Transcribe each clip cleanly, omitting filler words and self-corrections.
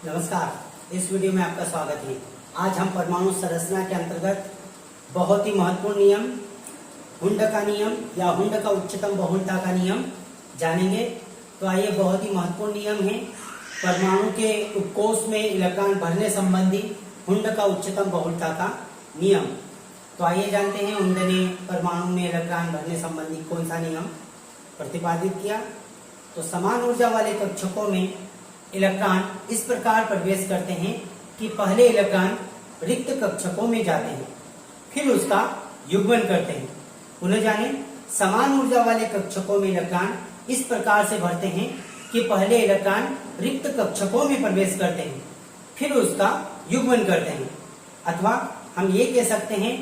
नमस्कार। इस वीडियो में आपका स्वागत है। आज हम परमाणु संरचना के अंतर्गत बहुत ही महत्वपूर्ण नियम हुंड का नियम या हुंड का उच्चतम बहुलता का नियम जानेंगे। तो आइए, बहुत ही महत्वपूर्ण नियम है परमाणु के उपकोष में इलेक्ट्रॉन भरने संबंधी हुंड का उच्चतम बहुलता का नियम। तो आइए जानते हैं हुंड ने परमाणु में इलेक्ट्रॉन भरने संबंधी कौन सा नियम प्रतिपादित किया। तो समान ऊर्जा वाले कक्षकों में इलेक्ट्रॉन इस प्रकार प्रवेश करते हैं कि पहले इलेक्ट्रॉन रिक्त कक्षकों में जाते हैं, फिर उसका युग्मन करते हैं। पुनः जाने, समान ऊर्जा वाले कक्षकों में इलेक्ट्रॉन इस प्रकार से भरते हैं कि पहले इलेक्ट्रॉन रिक्त कक्षकों में प्रवेश करते हैं, फिर उसका युग्मन करते हैं। अथवा हम ये कह सकते हैं,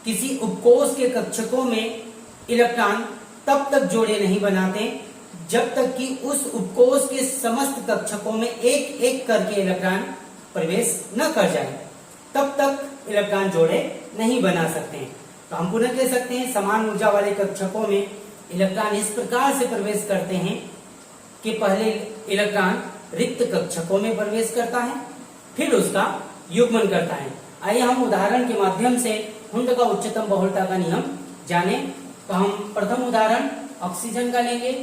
किसी उपकोष के कक्षकों में इलेक्ट्रॉन तब तक जोड़े नहीं बनाते जब तक कि उस उपकोष के समस्त कक्षकों में एक एक करके इलेक्ट्रॉन प्रवेश न कर जाए, तब तक इलेक्ट्रॉन जोड़े नहीं बना सकते हैं। तो हम पुनः कह सकते हैं, समान ऊर्जा वाले कक्षकों में इलेक्ट्रॉन इस प्रकार से प्रवेश करते हैं कि पहले इलेक्ट्रॉन रिक्त कक्षकों में प्रवेश करता है, फिर उसका युग्मन करता है। आइए हम उदाहरण के माध्यम से हुंड का उच्चतम बहुलता का नियम जाने। तो हम प्रथम उदाहरण ऑक्सीजन का लेंगे।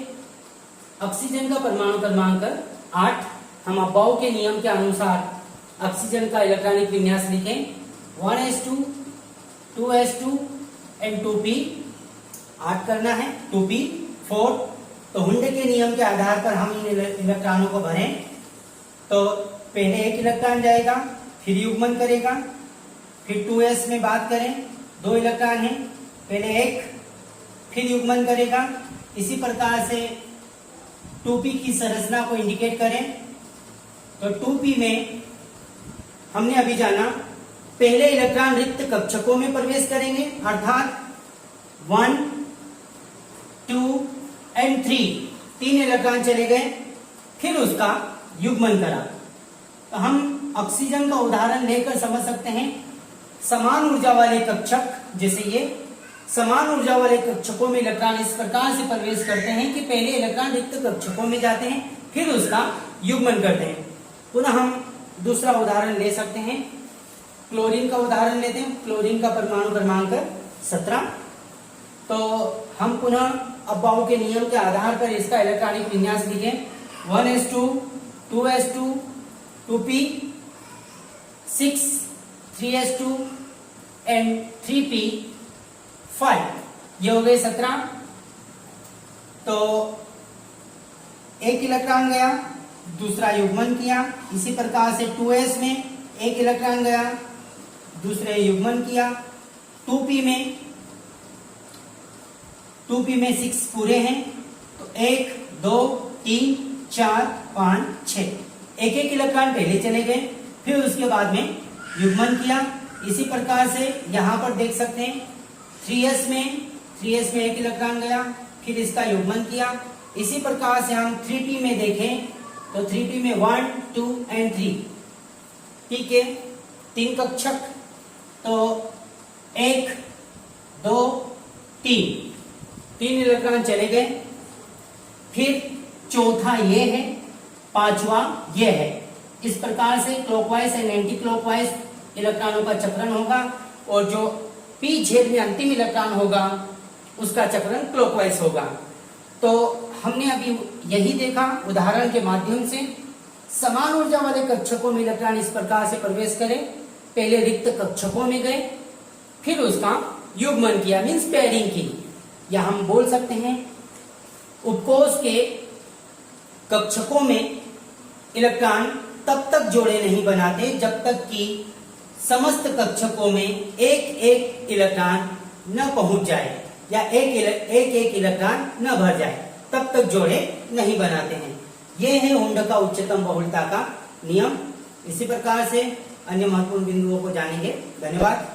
ऑक्सीजन का परमाणु क्रमांक 8। हम अबाव के नियम के अनुसार ऑक्सीजन का इलेक्ट्रॉनिक विन्यास लिखें। 1s2, 2s2 and 2p। 8 करना है, 2p 4। तो हुंड के नियम के आधार पर हम इन इलेक्ट्रॉनों को भरें। तो पहले एक इलेक्ट्रॉन जाएगा, फिर युग्मन करेगा। फिर 2s में बात करें, 2 इलेक्ट्रॉन है, पहले एक फिर युग्मन करेगा। इसी प्रकार से 2p की संरचना को इंडिकेट करें। तो 2p में हमने अभी जाना, पहले इलेक्ट्रॉन रिक्त कक्षकों में प्रवेश करेंगे, अर्थात 1, 2 एंड 3 इलेक्ट्रॉन चले गए, फिर उसका युग्मन करा। तो हम ऑक्सीजन का उदाहरण लेकर समझ सकते हैं, समान ऊर्जा वाले कक्षक, जैसे ये समान ऊर्जा वाले कक्षकों में इलेक्ट्रॉन इस प्रकार से प्रवेश करते हैं कि पहले इलेक्ट्रॉन रिक्त कक्षकों में जाते हैं, फिर उसका युग्मन करते हैं। पुनः हम दूसरा उदाहरण ले सकते हैं, क्लोरीन का उदाहरण लेते हैं। क्लोरीन का परमाणु क्रमांक 17। तो हम पुनः अबाव के नियम के आधार पर इसका इलेक्ट्रॉनिक विन्यास लिखें। 1s2, 2s2, 2p 6, 3s2 and 3p 5। ये हो गए 17। तो एक इलेक्ट्रॉन गया, दूसरा युग्मन किया। इसी प्रकार से 2s में एक इलेक्ट्रॉन गया, दूसरे युग्मन किया। 2p में 6 पूरे हैं, तो 1, 2, 3, 4, 5, 6 एक एक इलेक्ट्रॉन पहले चले गए, फिर उसके बाद में युग्मन किया। इसी प्रकार से यहां पर देख सकते हैं, 3s में एक इलेक्ट्रॉन गया, फिर इसका युग्मन किया। इसी प्रकार से हम 3p में देखें, तो 3p में 1, 2 एंड 3 ठीक है, 3 कक्षक। तो 1, 2, 3 इलेक्ट्रॉन चले गए, फिर चौथा ये है, पांचवा ये है। इस प्रकार से क्लॉकवाइज एंड एंटी क्लॉकवाइज इलेक्ट्रॉनों का चक्रण होगा, और जो पी छेद में अंतिम इलेक्ट्रॉन होगा उसका चक्रण क्लॉकवाइज होगा। तो हमने अभी यही देखा उदाहरण के माध्यम से, समान ऊर्जा वाले कक्षकों में इलेक्ट्रॉन इस प्रकार से प्रवेश करें, पहले रिक्त कक्षकों में गए, फिर उसका युग्मन किया, मीन्स पेयरिंग की। या हम बोल सकते हैं, उपकोष के कक्षकों में इलेक्ट्रॉन तब तक जोड़े नहीं बनाते जब तक कि समस्त कक्षकों में एक एक इलेक्ट्रॉन न पहुंच जाए या एक इलेक्ट्रॉन न भर जाए, तब तक जोड़े नहीं बनाते हैं। यह है हुंड का उच्चतम बहुलता का नियम। इसी प्रकार से अन्य महत्वपूर्ण बिंदुओं को जानेंगे। धन्यवाद।